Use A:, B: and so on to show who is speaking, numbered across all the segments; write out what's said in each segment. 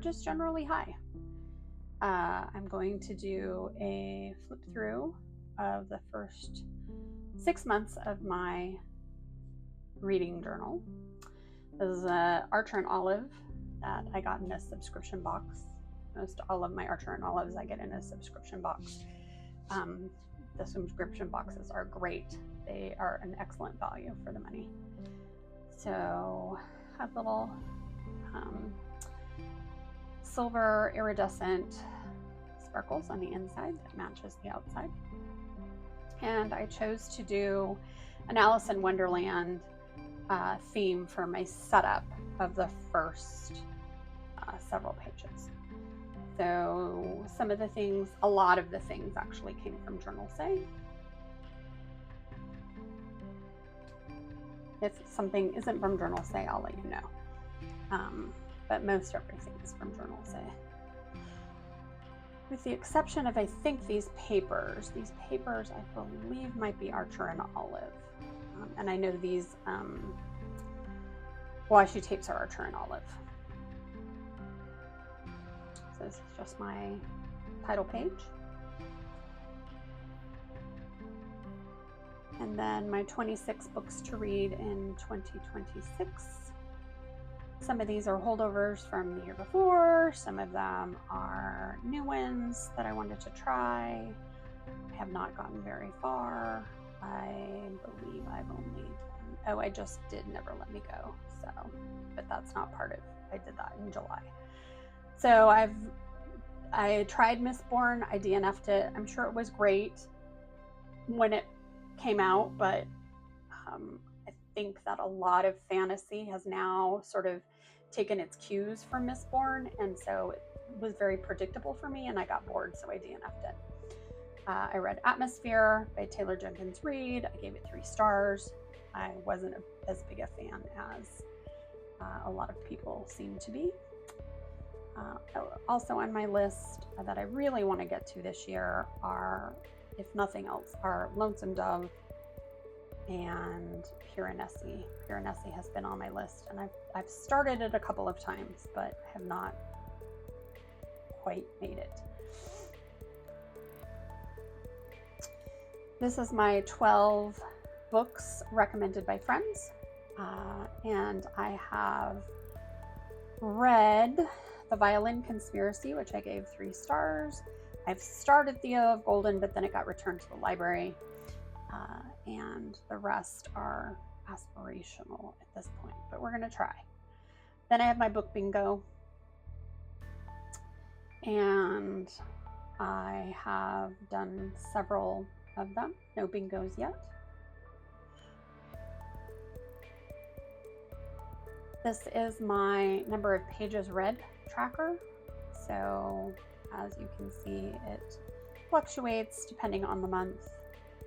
A: just generally high. I'm going to do a flip through of the first 6 months of my reading journal. This is Archer and Olive that I got in a subscription box. Most all of my Archer and Olives I get in a subscription box. The subscription boxes are great. They are an excellent value for the money. So have little silver iridescent sparkles on the inside that matches the outside. And I chose to do an Alice in Wonderland theme for my setup of the first several pages. So some of the things, a lot of the things actually came from Journalsay. If something isn't from Journalsay, I'll let you know. But most everything is from Journalsay. With the exception of, I think, these papers. These papers, I believe, might be Archer and Olive. And I know these washi tapes are Archer and Olive. So this is just my title page. And then my 26 books to read in 2026. Some of these are holdovers from the year before. Some of them are new ones that I wanted to try. I have not gotten very far. I believe I've only done, I just did Never Let Me Go. So, but that's not part of, I did that in July. So I tried Mistborn. I DNF'd it. I'm sure it was great when it came out, but I think that a lot of fantasy has now sort of taken its cues from Mistborn, and so it was very predictable for me, and I got bored, so I DNF'd it. I read Atmosphere by Taylor Jenkins Reid. I gave it 3 stars. I wasn't as big a fan as a lot of people seem to be. Also on my list that I really want to get to this year are, if nothing else, are Lonesome Dove and Piranesi. Piranesi has been on my list, and I've started it a couple of times, but have not quite made it. This is my 12 books recommended by friends, and I have read The Violin Conspiracy, which I gave 3 stars. I've started Theo of Golden, but then it got returned to the library, and the rest are aspirational at this point, but we're going to try. Then I have my book bingo, and I have done several of them. No bingos yet. This is my number of pages read tracker. So as you can see, it fluctuates depending on the month.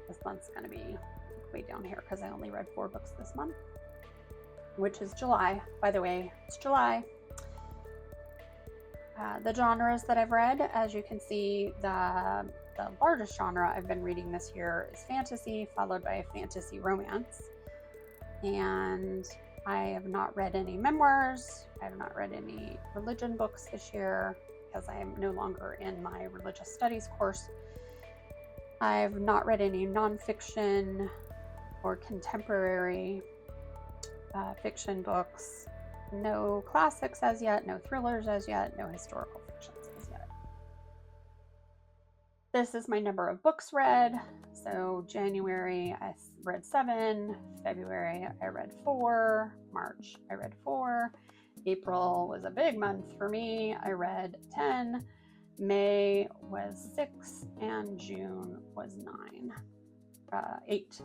A: This month's going to be way down here because I only read 4 books this month, which is July. By the way, it's July. The genres that I've read, as you can see, the largest genre I've been reading this year is fantasy, followed by a fantasy romance. And I have not read any memoirs. I have not read any religion books this year because I am no longer in my religious studies course. I've not read any nonfiction or contemporary fiction books. No classics as yet, no thrillers as yet, no historical fictions as yet. This is my number of books read. So January I read 7, February I read 4, March I read 4, April was a big month for me. I read 10, May was 6, and June was 8.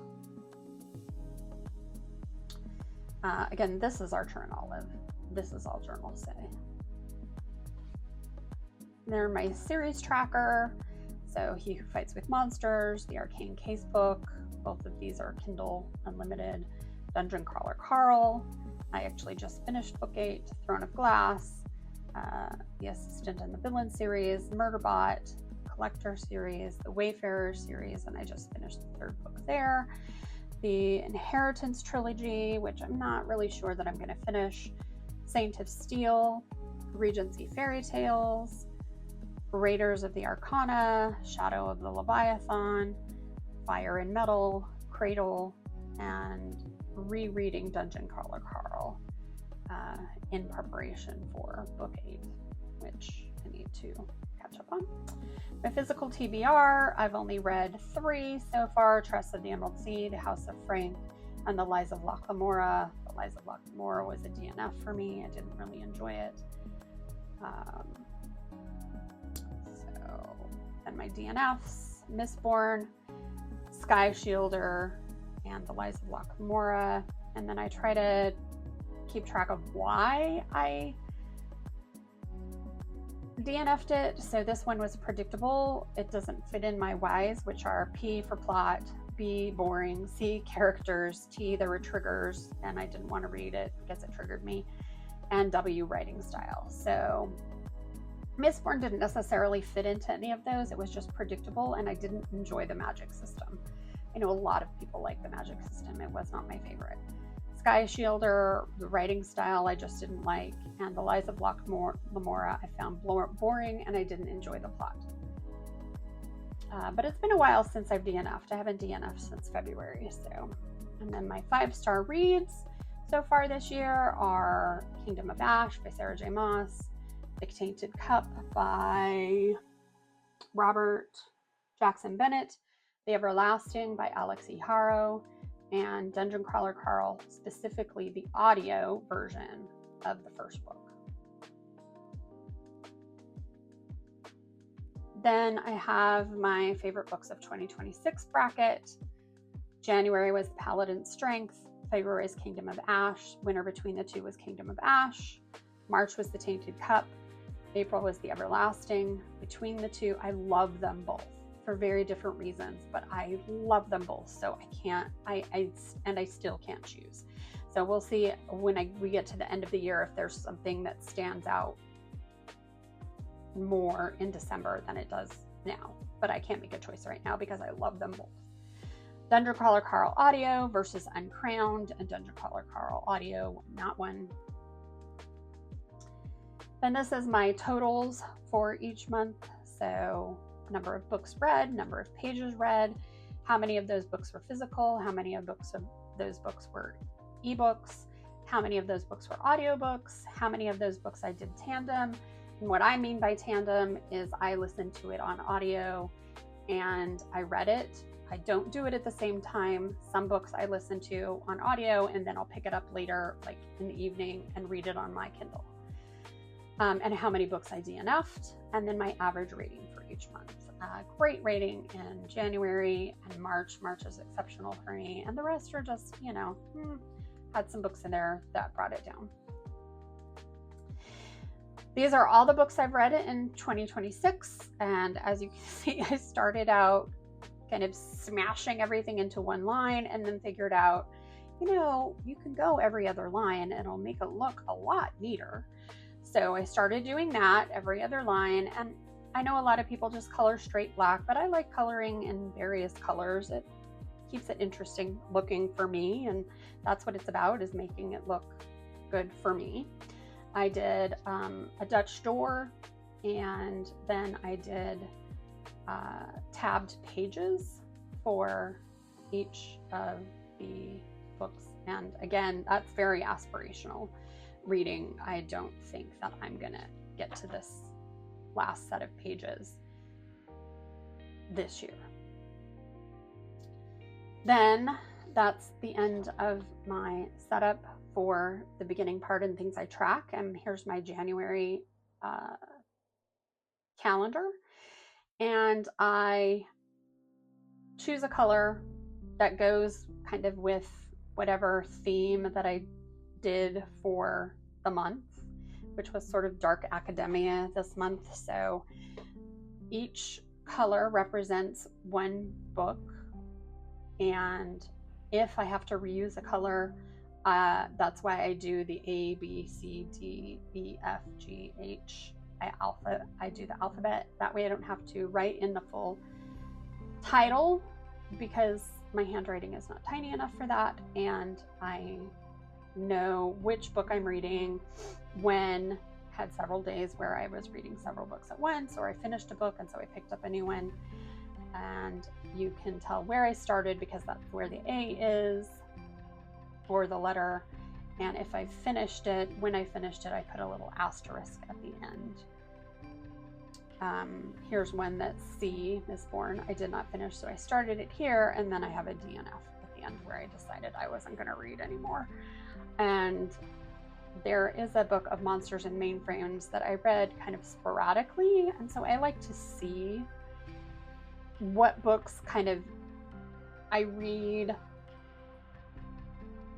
A: Again, this is Archer and Olive. This is all Journalsay. They're my series tracker. So He Who Fights with Monsters, the Arcane Casebook. Both of these are Kindle Unlimited. Dungeon Crawler Carl. I actually just finished book 8, Throne of Glass. The Assistant and the Villain series, Murderbot, Collector series, the Wayfarer series, and I just finished the 3rd book there. The Inheritance trilogy, which I'm not really sure that I'm going to finish. Saint of Steel, Regency Fairy Tales, Raiders of the Arcana, Shadow of the Leviathan, Fire and Metal, Cradle, and rereading Dungeon Crawler Carl in preparation for book 8, which I need to catch up on. My physical TBR, I've only read 3 so far: Tress of the Emerald Seed, House of Frank, and The Lies of Locke Lamora. The Lies of Locke Lamora was a DNF for me. I didn't really enjoy it. And my DNFs, Mistborn, Sky Shielder, and The Lies of Locke Lamora. And then I try to keep track of why I DNF'd it. So this one was predictable. It doesn't fit in my whys, which are P for plot, B, boring, C, characters, T, there were triggers, and I didn't want to read it because it triggered me, and W, writing style. So Mistborn didn't necessarily fit into any of those. It was just predictable, and I didn't enjoy the magic system. I know a lot of people like the magic system. It was not my favorite. Sky Shielder, the writing style I just didn't like, and The Lies of Locke Lamora I found boring, and I didn't enjoy the plot. But it's been a while since I've DNF'd. I haven't DNF'd since February. So, and then my 5-star reads so far this year are Kingdom of Ash by Sarah J. Maas, The Tainted Cup by Robert Jackson Bennett, The Everlasting by Alex E. Haro, and Dungeon Crawler Carl, specifically the audio version of the first book. Then I have my favorite books of 2026 bracket. January was Paladin Strength, February is Kingdom of Ash, winner between the two was Kingdom of Ash, March was The Tainted Cup, April was The Everlasting. Between the two, I love them both for very different reasons, but I love them both, so I still can't choose. So we'll see when we get to the end of the year if there's something that stands out more in December than it does now, but I can't make a choice right now because I love them both. Dungeon Crawler Carl audio versus Uncrowned, and Dungeon Crawler Carl audio, not one. Then this is my totals for each month. So number of books read, number of pages read, how many of those books were physical, how many of those books were ebooks, how many of those books were audiobooks, how many of those books I did tandem. And what I mean by tandem is I listened to it on audio and I read it. I don't do it at the same time. Some books I listen to on audio and then I'll pick it up later, like in the evening, and read it on my Kindle. And how many books I DNF'd, and then my average rating for each month. Great rating in January and March. March is exceptional for me, and the rest are just, had some books in there that brought it down. These are all the books I've read in 2026, and as you can see, I started out kind of smashing everything into one line and then figured out, you can go every other line and it'll make it look a lot neater. So I started doing that every other line, and I know a lot of people just color straight black, but I like coloring in various colors. It keeps it interesting looking for me, and that's what it's about, is making it look good for me. I did a Dutch door, and then I did tabbed pages for each of the books. And again, that's very aspirational reading. I don't think that I'm gonna get to this last set of pages this year. Then that's the end of my setup for the beginning part and things I track. And here's my January calendar. And I choose a color that goes kind of with whatever theme that I did for the month, which was sort of dark academia this month. So each color represents one book, and if I have to reuse a color, that's why I do the A, B, C, D, E, F, G, H. I do the alphabet. That way I don't have to write in the full title because my handwriting is not tiny enough for that, and I know which book I'm reading, when, had several days where I was reading several books at once, or I finished a book and so I picked up a new one. And you can tell where I started because that's where the A is, or the letter. And if I finished it, when I finished it, I put a little asterisk at the end. Here's one that's C, Miss Bourne. I did not finish, so I started it here, and then I have a DNF at the end where I decided I wasn't going to read anymore. And there is a book of Monsters and Mainframes that I read kind of sporadically, and so I like to see what books kind of I read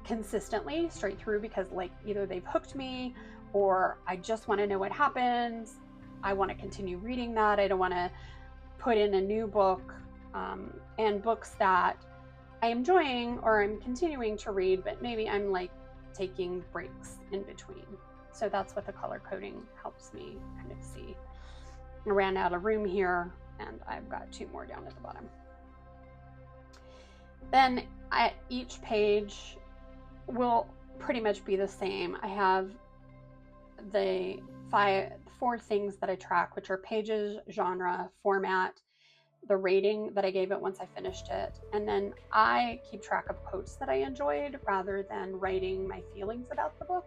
A: consistently straight through, because like either they've hooked me or I just want to know what happens. I want to continue reading that. I don't want to put in a new book, and books that I'm enjoying or I'm continuing to read, but maybe I'm like taking breaks in between. So that's what the color coding helps me kind of see. I ran out of room here and I've got 2 more down at the bottom. Then each page will pretty much be the same. I have the 4 things that I track, which are pages, genre, format, the rating that I gave it once I finished it, and then I keep track of quotes that I enjoyed rather than writing my feelings about the book.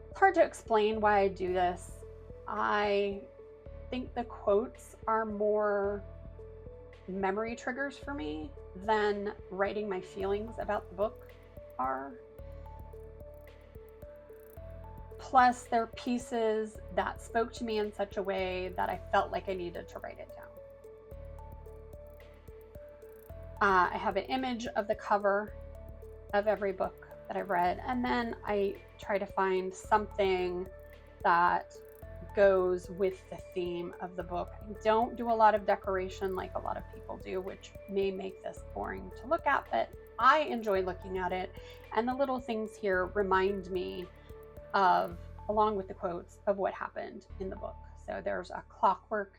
A: It's hard to explain why I do this. I think the quotes are more memory triggers for me than writing my feelings about the book are. Plus, they're pieces that spoke to me in such a way that I felt like I needed to write it down. I have an image of the cover of every book that I've read, and then I try to find something that goes with the theme of the book. I don't do a lot of decoration like a lot of people do, which may make this boring to look at, but I enjoy looking at it, and the little things here remind me of, along with the quotes, of what happened in the book. So there's a clockwork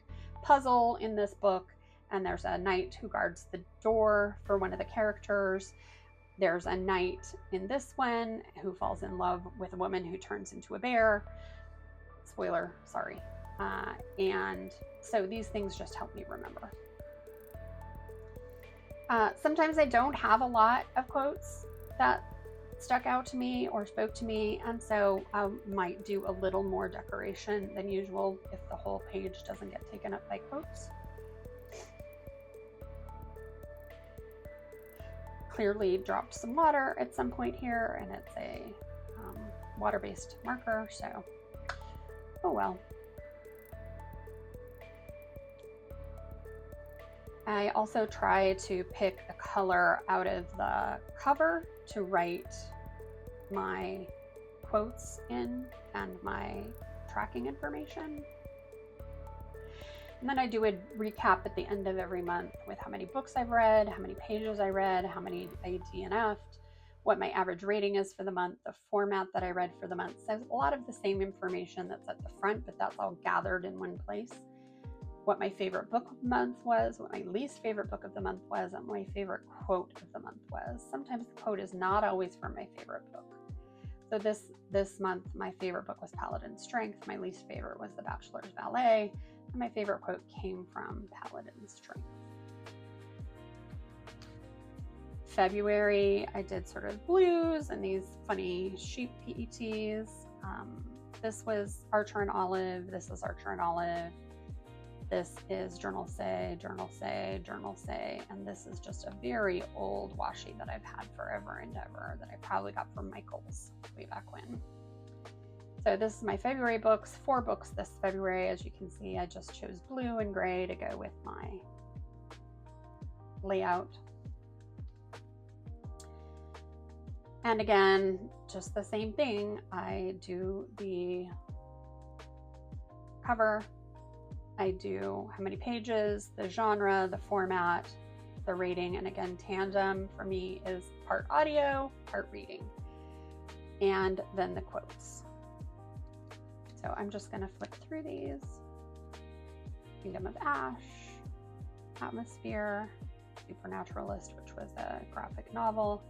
A: puzzle in this book, and there's a knight who guards the door for one of the characters. There's a knight in this one who falls in love with a woman who turns into a bear. Spoiler, sorry. And so these things just help me remember. Sometimes I don't have a lot of quotes that stuck out to me or spoke to me, and so I might do a little more decoration than usual if the whole page doesn't get taken up by quotes. Clearly dropped some water at some point here, and it's a water-based marker, so oh well. I also try to pick a color out of the cover to write my quotes in and my tracking information. And then I do a recap at the end of every month with how many books I've read, how many pages I read, how many I DNF'd, what my average rating is for the month, the format that I read for the month. So a lot of the same information that's at the front, but that's all gathered in one place. What my favorite book of the month was, what my least favorite book of the month was, and what my favorite quote of the month was. Sometimes the quote is not always from my favorite book. So this month, my favorite book was Paladin's Strength. My least favorite was The Bachelor's Valet. And my favorite quote came from Paladin's Strength. February, I did sort of blues and these funny sheep PETs. This was Archer and Olive. This is Archer and Olive. This is Journalsay, Journalsay, Journalsay, and this is just a very old washi that I've had forever and ever that I probably got from Michael's way back when. So this is my February books, 4 books this February. As you can see, I just chose blue and gray to go with my layout. And again, just the same thing. I do the cover, I do how many pages, the genre, the format, the rating, and again, tandem for me is part audio, part reading, and then the quotes. So I'm just going to flip through these. Kingdom of Ash, Atmosphere, Supernaturalist, which was a graphic novel.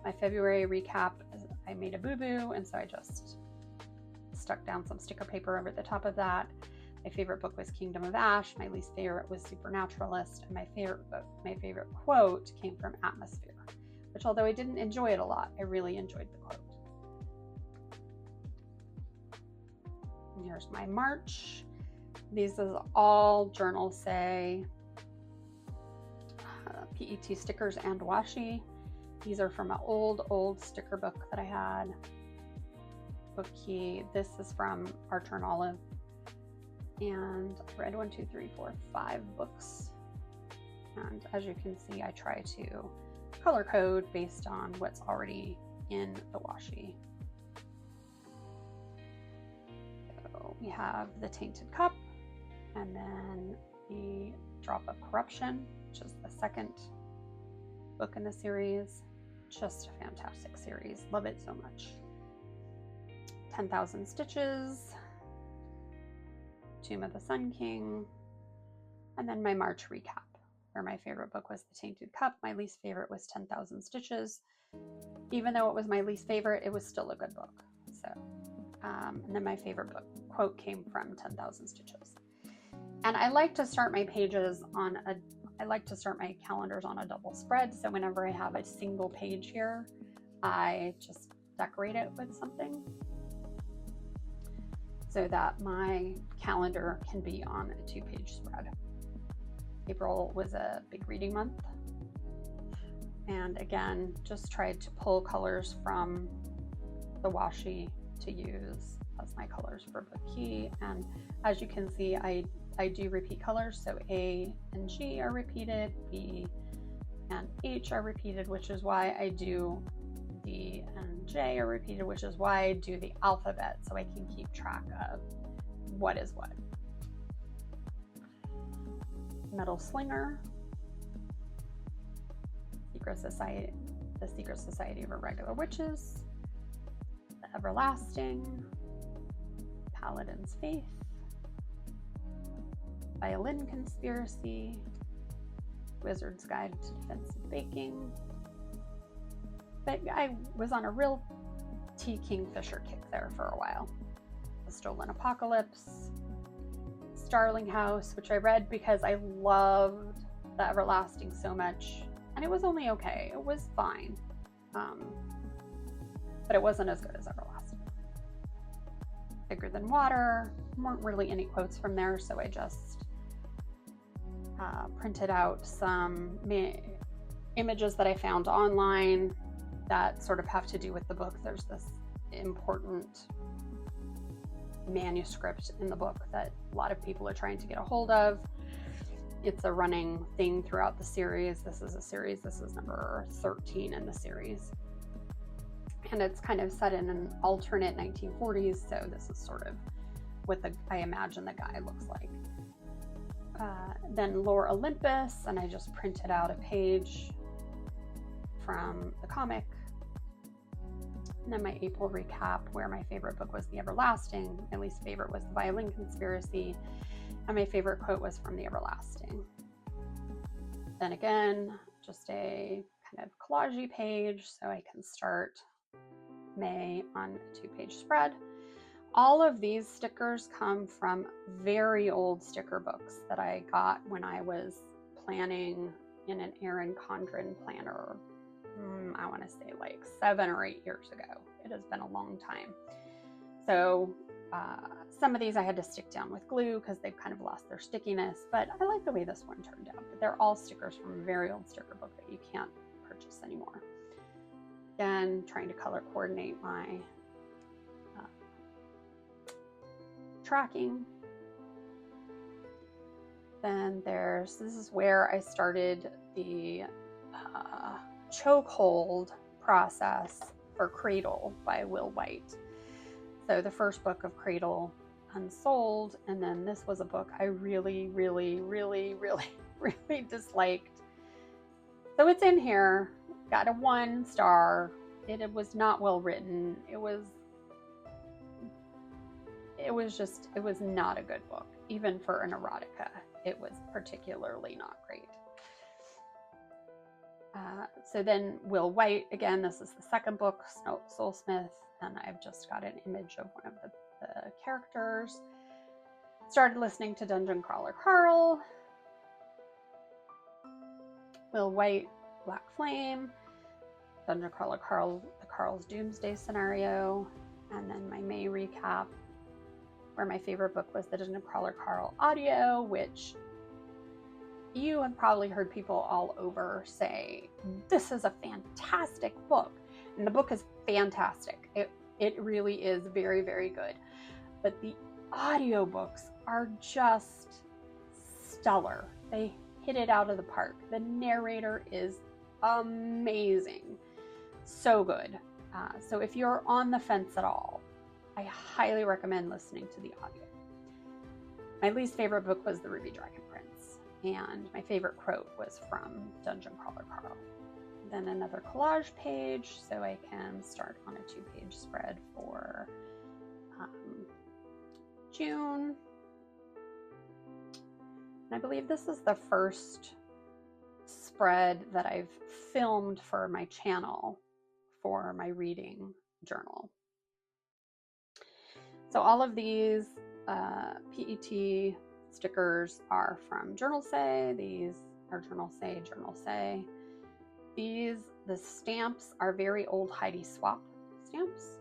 A: My February recap is I made a boo-boo, and so I just stuck down some sticker paper over the top of that. My favorite book was Kingdom of Ash. My least favorite was Supernaturalist. And my favorite quote came from Atmosphere, which, although I didn't enjoy it a lot, I really enjoyed the quote. And here's my March. These is all Journalsay PET stickers and washi. These are from an old sticker book that I had. Book key. This is from Archer and Olive. And I read 1, 2, 3, 4, 5 books. And as you can see, I try to color code based on what's already in the washi. So we have The Tainted Cup, and then The Drop of Corruption, which is the second book in the series. Just a fantastic series. Love it so much. 10,000 Stitches, Tomb of the Sun King, and then my March recap, where my favorite book was The Tainted Cup. My least favorite was 10,000 Stitches. Even though it was my least favorite, it was still a good book. So, and then my favorite book quote came from 10,000 Stitches. And I like to start my pages on I like to start my calendars on a double spread. So whenever I have a single page here, I just decorate it with something so that my calendar can be on a 2-page spread. April was a big reading month. And again, just tried to pull colors from the washi to use as my colors for book key. And as you can see, I do repeat colors. So A and G are repeated, B and H are repeated, which is why I do D and J are repeated, which is why I do the alphabet, so I can keep track of what is what. Metal Slinger, The Secret Society of Irregular Witches, The Everlasting, Paladin's Faith, Violin Conspiracy, Wizard's Guide to Defensive Baking. But I was on a real T. Kingfisher kick there for a while. The Stolen Apocalypse, Starling House, which I read because I loved The Everlasting so much, and it was only okay. It was fine, but it wasn't as good as Everlasting. Bigger Than Water, weren't really any quotes from there, so I just printed out some images that I found online that sort of have to do with the book. There's this important manuscript in the book that a lot of people are trying to get a hold of. It's a running thing throughout the series. This is a series, this is number 13 in the series. And it's kind of set in an alternate 1940s, so this is sort of what I imagine the guy looks like. Then Lore Olympus, and I just printed out a page from the comic. And then my April recap, where my favorite book was The Everlasting, my least favorite was The Violin Conspiracy, and my favorite quote was from The Everlasting. Then again, just a kind of collage page, so I can start May on a 2-page spread. All of these stickers come from very old sticker books that I got when I was planning in an Erin Condren planner. I want to say like 7 or 8 years ago. It has been a long time. So some of these I had to stick down with glue because they've kind of lost their stickiness, but I like the way this one turned out. But they're all stickers from a very old sticker book that you can't purchase anymore. Again, trying to color coordinate my tracking. Then this is where I started the chokehold process for Cradle by Will White. So the first book of Cradle unsold, and then this was a book I really disliked. So it's in here, got a 1 star. It was not well written. It was not a good book. Even for an erotica, it was particularly not great. So then Will White, again, this is the second book, Soulsmith, and I've just got an image of one of the the characters. Started listening to Dungeon Crawler Carl, Will White, Black Flame, Dungeon Crawler Carl, the Carl's Doomsday Scenario, and then my May recap, where my favorite book was the Dungeon Crawler Carl audio, which you have probably heard people all over say, this is a fantastic book. And the book is fantastic. It really is very, very good. But the audiobooks are just stellar. They hit it out of the park. The narrator is amazing. So good. So if you're on the fence at all, I highly recommend listening to the audio. My least favorite book was The Ruby Dragon Prince, and my favorite quote was from Dungeon Crawler Carl. Then another collage page, so I can start on a 2-page spread for June. And I believe this is the first spread that I've filmed for my channel for my reading journal. So all of these PET stickers are from Journalsay. These are Journalsay. The stamps are very old Heidi Swap stamps.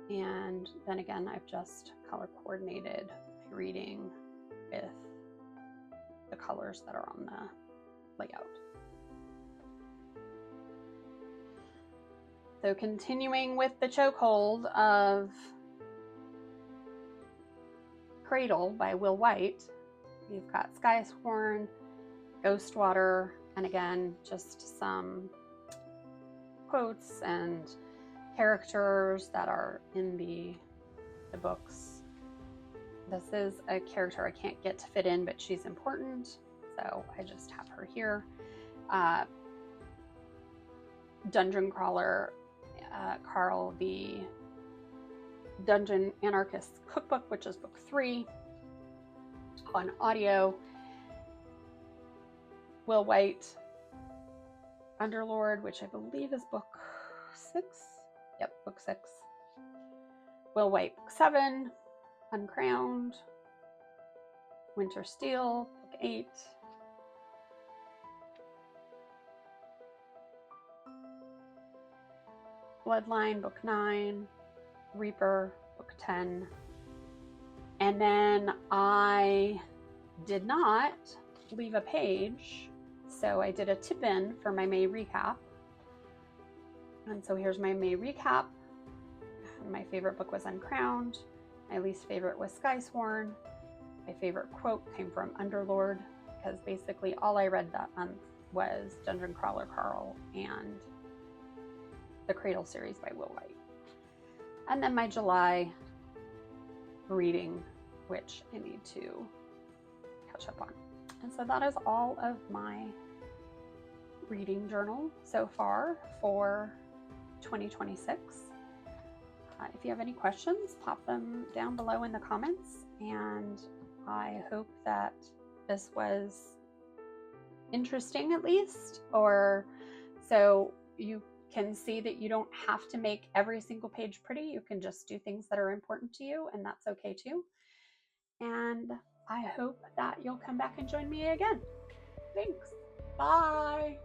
A: And then again, I've just color coordinated my reading with the colors that are on the layout. So continuing with the chokehold of Cradle by Will White, we've got Skysworn, Ghostwater, and again, just some quotes and characters that are in the books. This is a character I can't get to fit in, but she's important, so I just have her here. Dungeon Crawler Carl, the Dungeon Anarchist Cookbook, which is book 3 on audio. Will White, Underlord, which I believe is book 6. Yep, book 6. Will White, book 7. Uncrowned. Winter Steel, book 8. Bloodline, book 9. Reaper, book 10. And then I did not leave a page, so I did a tip-in for my May recap. And so here's my May recap. My favorite book was Uncrowned. My least favorite was Skysworn. My favorite quote came from Underlord, because basically all I read that month was Dungeon Crawler Carl and the Cradle series by Will White. And then my July reading, which I need to catch up on. And so that is all of my reading journal so far for 2026. If you have any questions, pop them down below in the comments, and I hope that this was interesting, at least, or so you can see that you don't have to make every single page pretty. You can just do things that are important to you, and that's okay too. And I hope that you'll come back and join me again. Thanks. Bye.